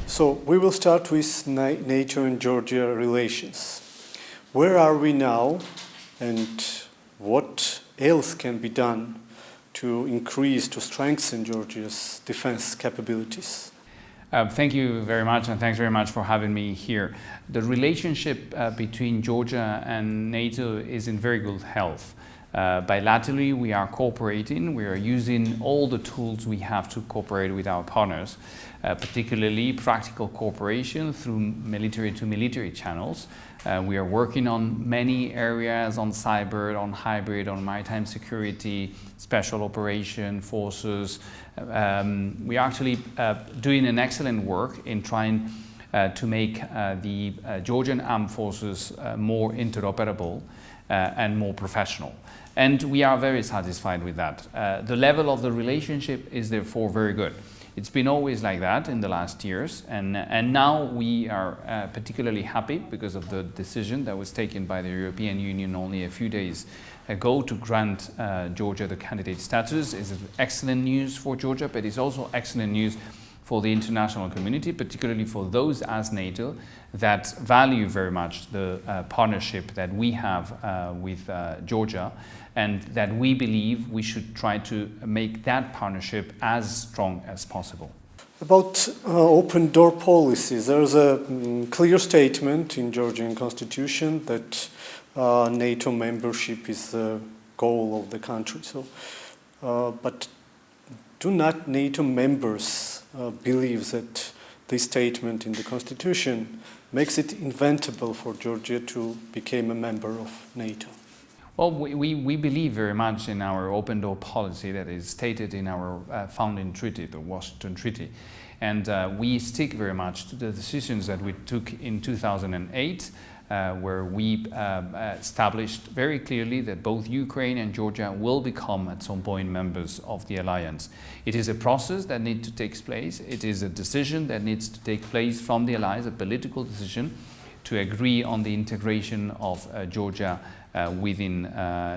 So we will start with NATO and Georgia relations. Where are we now, and what else can be done to increase, to strengthen Georgia's defense capabilities? Thank you very much, and thanks very much for having me here. The relationship between Georgia and NATO is in very good health. Bilaterally, we are cooperating. We are using all the tools we have to cooperate with our partners, particularly practical cooperation through military-to-military channels. We are working on many areas, on cyber, on hybrid, on maritime security, special operation forces. We are actually doing an excellent work in trying to make the Georgian armed forces more interoperable and more professional. And we are very satisfied with that. The level of the relationship is therefore very good. It's been always like that in the last years, and now we are particularly happy because of the decision that was taken by the European Union only a few days ago to grant Georgia the candidate status. It's excellent news for Georgia, but it's also excellent news for the international community, particularly for those as NATO that value very much the partnership that we have with Georgia, and that we believe we should try to make that partnership as strong as possible. About open door policies, there's a clear statement in Georgian constitution that NATO membership is the goal of the country. So, but do not NATO members believe that this statement in the constitution makes it inventable for Georgia to become a member of NATO? Well, we believe very much in our open door policy that is stated in our founding treaty, the Washington Treaty. And we stick very much to the decisions that we took in 2008, where we established very clearly that both Ukraine and Georgia will become at some point members of the alliance. It is a process that needs to take place. It is a decision that needs to take place from the alliance, a political decision to agree on the integration of Georgia within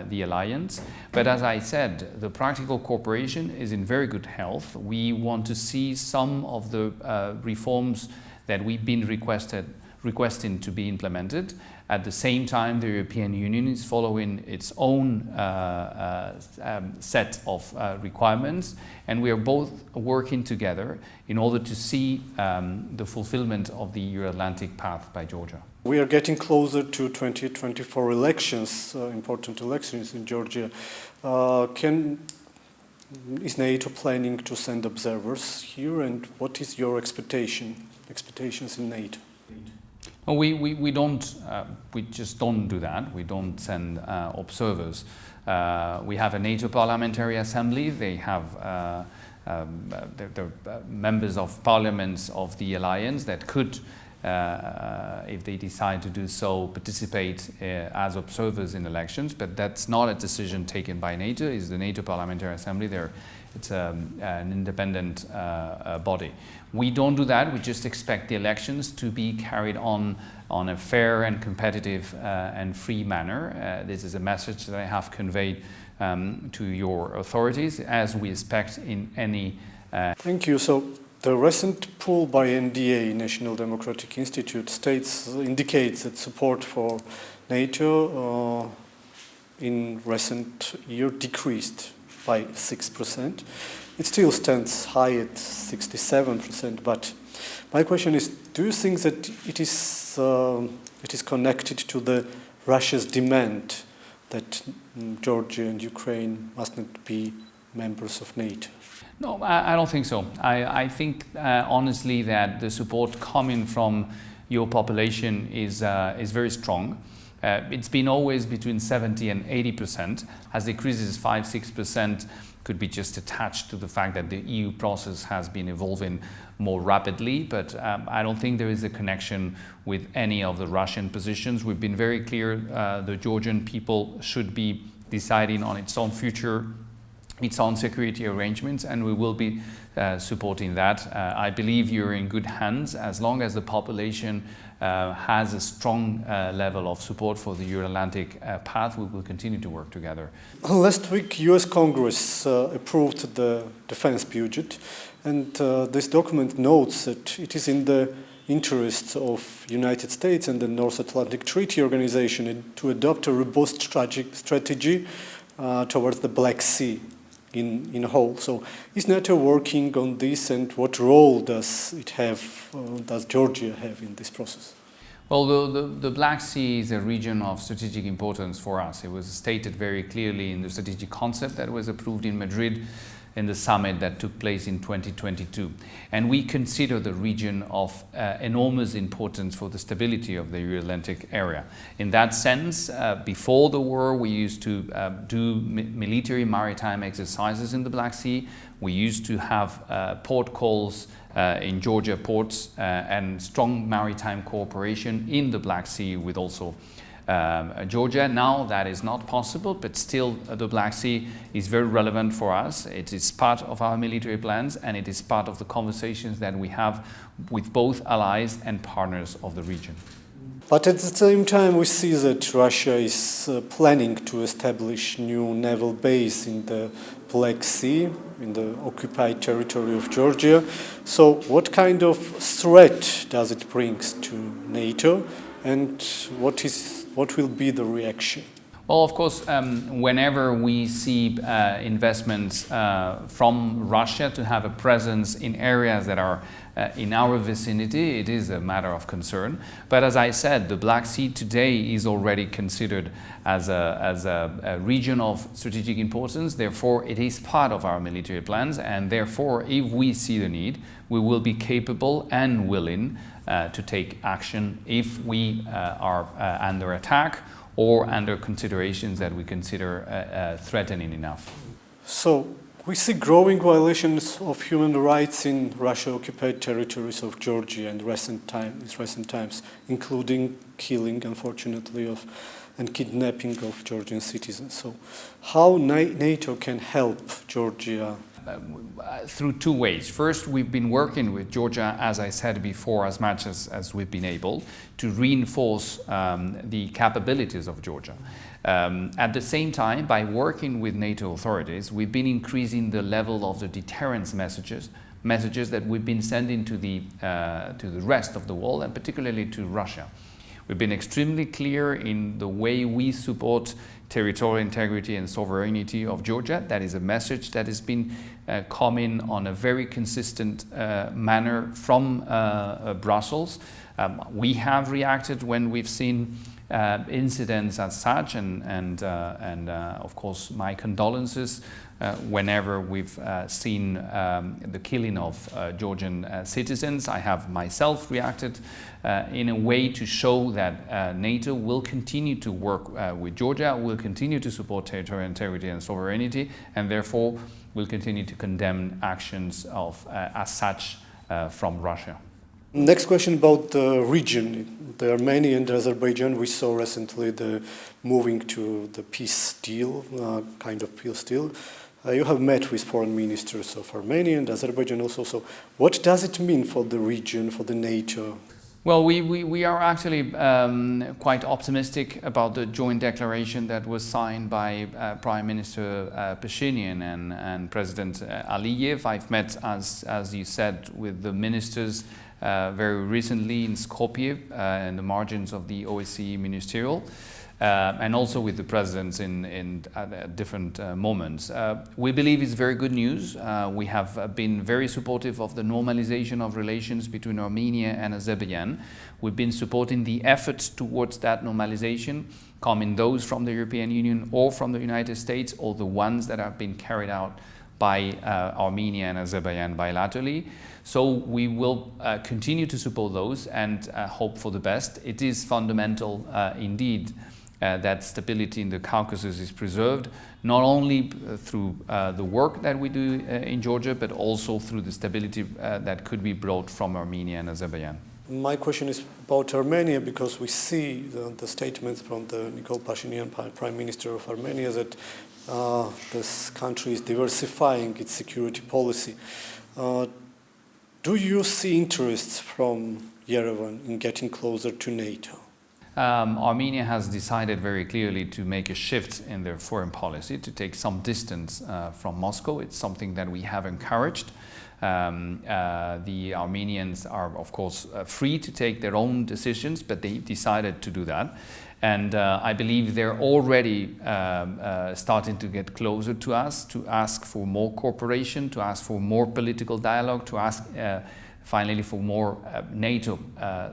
the alliance. But as I said, the practical cooperation is in very good health. We want to see some of the reforms that we've been requesting to be implemented. At the same time, the European Union is following its own set of requirements, and we are both working together in order to see the fulfillment of the Euro-Atlantic path by Georgia. We are getting closer to 2024 elections, important elections in Georgia. Is NATO planning to send observers here, and what is your expectations in NATO? Well, we don't. We just don't do that. We don't send observers. We have a NATO Parliamentary Assembly. They have they're members of parliaments of the alliance that could, if they decide to do so, participate as observers in elections. But that's not a decision taken by NATO. It's the NATO Parliamentary Assembly. It's an independent body. We don't do that. We just expect the elections to be carried on a fair and competitive and free manner. This is a message that I have conveyed to your authorities, as we expect in any... Thank you. So the recent poll by NDA, National Democratic Institute, indicates that support for NATO in recent year decreased by 6%. It still stands high at 67%, but my question is, do you think that it is connected to the Russia's demand that Georgia and Ukraine must not be members of NATO? No, I don't think so. I think honestly that the support coming from your population is very strong. It's been always between 70 and 80%. As decreases 5-6%, could be just attached to the fact that the EU process has been evolving more rapidly, but I don't think there is a connection with any of the Russian positions. We've been very clear the Georgian people should be deciding on its own future, its own security arrangements, and we will be supporting that. I believe you're in good hands as long as the population has a strong level of support for the Euro-Atlantic path. We will continue to work together. Last week, US Congress approved the defense budget, and this document notes that it is in the interests of United States and the North Atlantic Treaty Organization to adopt a robust strategy towards the Black Sea in a whole. So is NATO working on this, and what role does it have, does Georgia have in this process? Well, the Black Sea is a region of strategic importance for us. It was stated very clearly in the strategic concept that was approved in Madrid in the summit that took place in 2022. And we consider the region of enormous importance for the stability of the Euro-Atlantic area. In that sense, before the war, we used to do military maritime exercises in the Black Sea. We used to have port calls in Georgia ports and strong maritime cooperation in the Black Sea with also Georgia. Now that is not possible, but still the Black Sea is very relevant for us. It is part of our military plans, and it is part of the conversations that we have with both allies and partners of the region. But at the same time, we see that Russia is planning to establish new naval base in the Black Sea, in the occupied territory of Georgia. So what kind of threat does it bring to NATO, and what will be the reaction? Well, of course, whenever we see investments from Russia to have a presence in areas that are in our vicinity, it is a matter of concern. But as I said, the Black Sea today is already considered as a region of strategic importance. Therefore, it is part of our military plans, and therefore, if we see the need, we will be capable and willing to take action if we are under attack or under considerations that we consider threatening enough. So we see growing violations of human rights in Russia-occupied territories of Georgia in recent times, including killing, unfortunately, and kidnapping of Georgian citizens. So how NATO can help Georgia? Through two ways. First, we've been working with Georgia, as I said before, as much as we've been able to reinforce the capabilities of Georgia. At the same time, by working with NATO authorities, we've been increasing the level of the deterrence messages that we've been sending to the rest of the world, and particularly to Russia. We've been extremely clear in the way we support territorial integrity and sovereignty of Georgia. That is a message that has been coming on a very consistent manner from Brussels. We have reacted when we've seen incidents as such, and of course my condolences whenever we've seen the killing of Georgian citizens. I have myself reacted in a way to show that NATO will continue to work with Georgia, will continue to support territorial integrity and sovereignty, and therefore will continue to condemn actions of as such from Russia. Next question about the region. The Armenia and Azerbaijan, we saw recently the moving to the peace deal, kind of peace deal. You have met with foreign ministers of Armenia and Azerbaijan also. So what does it mean for the region, for the NATO? Well, we are actually quite optimistic about the joint declaration that was signed by Prime Minister Pashinyan and President Aliyev. I've met, as you said, with the ministers very recently in Skopje, in the margins of the OSCE ministerial, and also with the presidents in different moments. We believe it's very good news. We have been very supportive of the normalization of relations between Armenia and Azerbaijan. We've been supporting the efforts towards that normalization, coming those from the European Union or from the United States, or the ones that have been carried out by Armenia and Azerbaijan bilaterally. So we will continue to support those and hope for the best. It is fundamental indeed that stability in the Caucasus is preserved, not only through the work that we do in Georgia, but also through the stability that could be brought from Armenia and Azerbaijan. My question is about Armenia, because we see the statements from the Nikol Pashinyan, Prime Minister of Armenia, that this country is diversifying its security policy. Do you see interests from Yerevan in getting closer to NATO? Armenia has decided very clearly to make a shift in their foreign policy, to take some distance from Moscow. It's something that we have encouraged. The Armenians are, of course, free to take their own decisions, but they decided to do that. And I believe they're already starting to get closer to us, to ask for more cooperation, to ask for more political dialogue, to ask finally for more NATO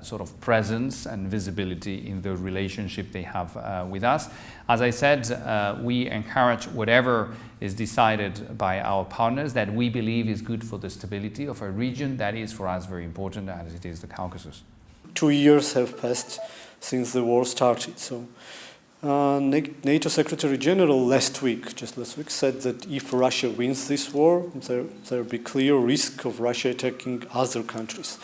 sort of presence and visibility in the relationship they have with us. As I said, we encourage whatever is decided by our partners that we believe is good for the stability of a region that is for us very important, as it is the Caucasus. 2 years have passed since the war started. So NATO Secretary General just last week, said that if Russia wins this war, there will be clear risk of Russia attacking other countries.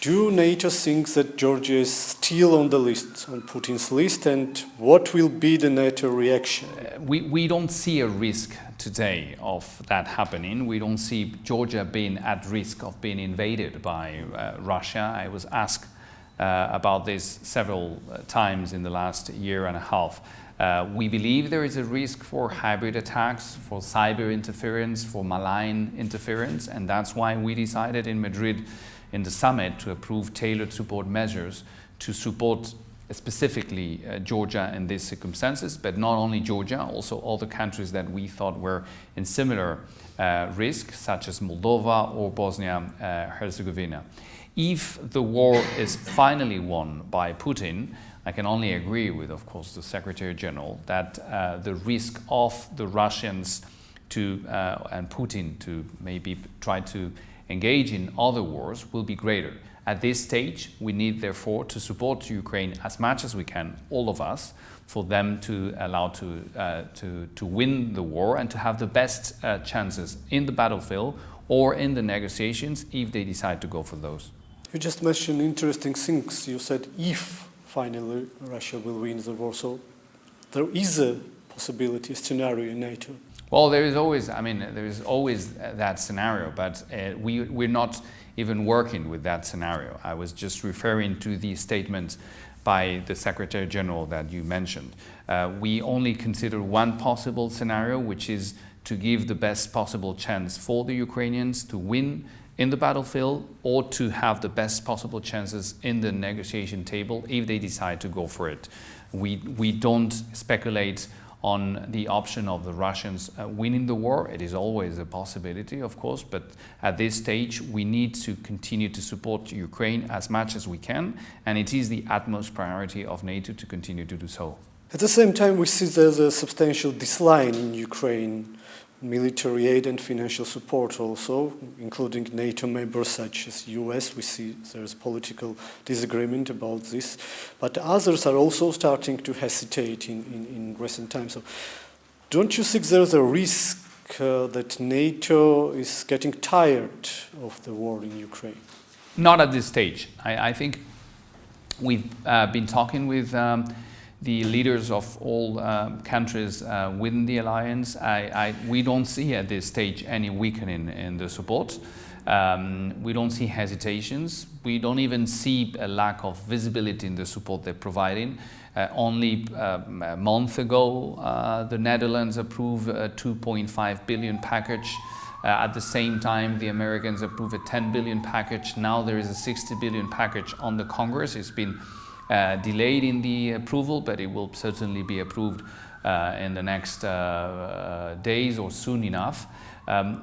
Do NATO think that Georgia is still on the list, on Putin's list, and what will be the NATO reaction? We don't see a risk today of that happening. We don't see Georgia being at risk of being invaded by Russia. I was asked about this several times in the last year and a half. We believe there is a risk for hybrid attacks, for cyber interference, for malign interference, and that's why we decided in Madrid in the summit to approve tailored support measures to support specifically Georgia in these circumstances, but not only Georgia, also other countries that we thought were in similar risk, such as Moldova or Bosnia-Herzegovina. If the war is finally won by Putin, I can only agree with, of course, the Secretary General that the risk of the Russians and Putin to maybe try to engage in other wars will be greater. At this stage, we need, therefore, to support Ukraine as much as we can, all of us, for them to allow to win the war and to have the best chances in the battlefield or in the negotiations if they decide to go for those. You just mentioned interesting things. You said if finally Russia will win the war, so there is a possibility, a scenario in NATO. Well, there is always that scenario, but we're not even working with that scenario. I was just referring to the statement by the Secretary General that you mentioned. We only consider one possible scenario, which is to give the best possible chance for the Ukrainians to win in the battlefield or to have the best possible chances in the negotiation table if they decide to go for it. We don't speculate on the option of the Russians winning the war. It is always a possibility, of course, but at this stage we need to continue to support Ukraine as much as we can, and it is the utmost priority of NATO to continue to do so. At the same time, we see there's a substantial decline in Ukraine, military aid and financial support also, including NATO members such as US. We see there's political disagreement about this, but others are also starting to hesitate in recent times. So don't you think there's a risk that NATO is getting tired of the war in Ukraine? Not at this stage. I think we've been talking with the leaders of all countries within the alliance. We don't see at this stage any weakening in the support. We don't see hesitations. We don't even see a lack of visibility in the support they're providing. Only a month ago, the Netherlands approved a 2.5 billion package. At the same time, the Americans approved a 10 billion package. Now there is a 60 billion package on the Congress. It's been delayed in the approval, but it will certainly be approved in the next days or soon enough.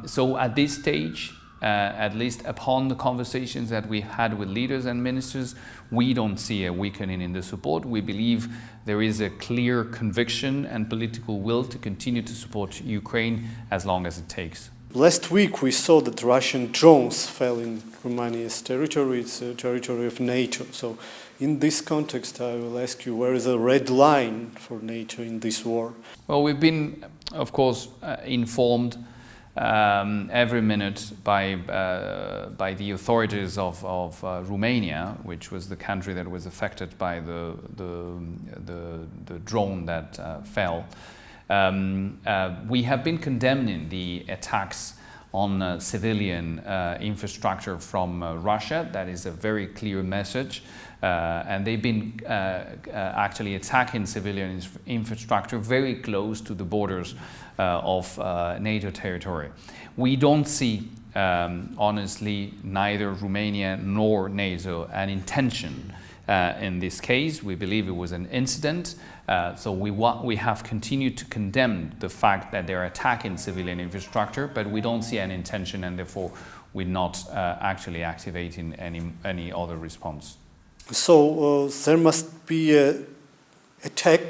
So at this stage, at least upon the conversations that we've had with leaders and ministers, we don't see a weakening in the support. We believe there is a clear conviction and political will to continue to support Ukraine as long as it takes. Last week we saw that Russian drones fell in Romania's territory. It's a territory of NATO. So in this context, I will ask you, where is the red line for NATO in this war? Well, we've been, of course, informed every minute by the authorities of Romania, which was the country that was affected by the drone that fell. We have been condemning the attacks on civilian infrastructure from Russia. That is a very clear message. And they've been actually attacking civilian infrastructure very close to the borders of NATO territory. We don't see, honestly, neither Romania nor NATO an intention in this case. We believe it was an incident. So we have continued to condemn the fact that they're attacking civilian infrastructure, but we don't see an intention, and therefore we're not actually activating any other response. So there must be an attack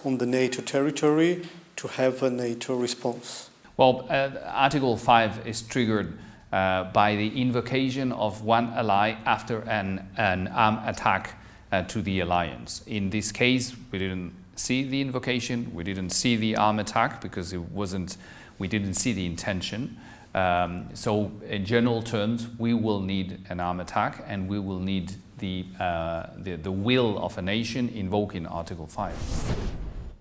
on the NATO territory to have a NATO response. Well, Article 5 is triggered by the invocation of one ally after an armed attack to the alliance. In this case, we didn't see the invocation, we didn't see the armed attack because we didn't see the intention. So in general terms, we will need an armed attack, and we will need the will of a nation invoking Article 5.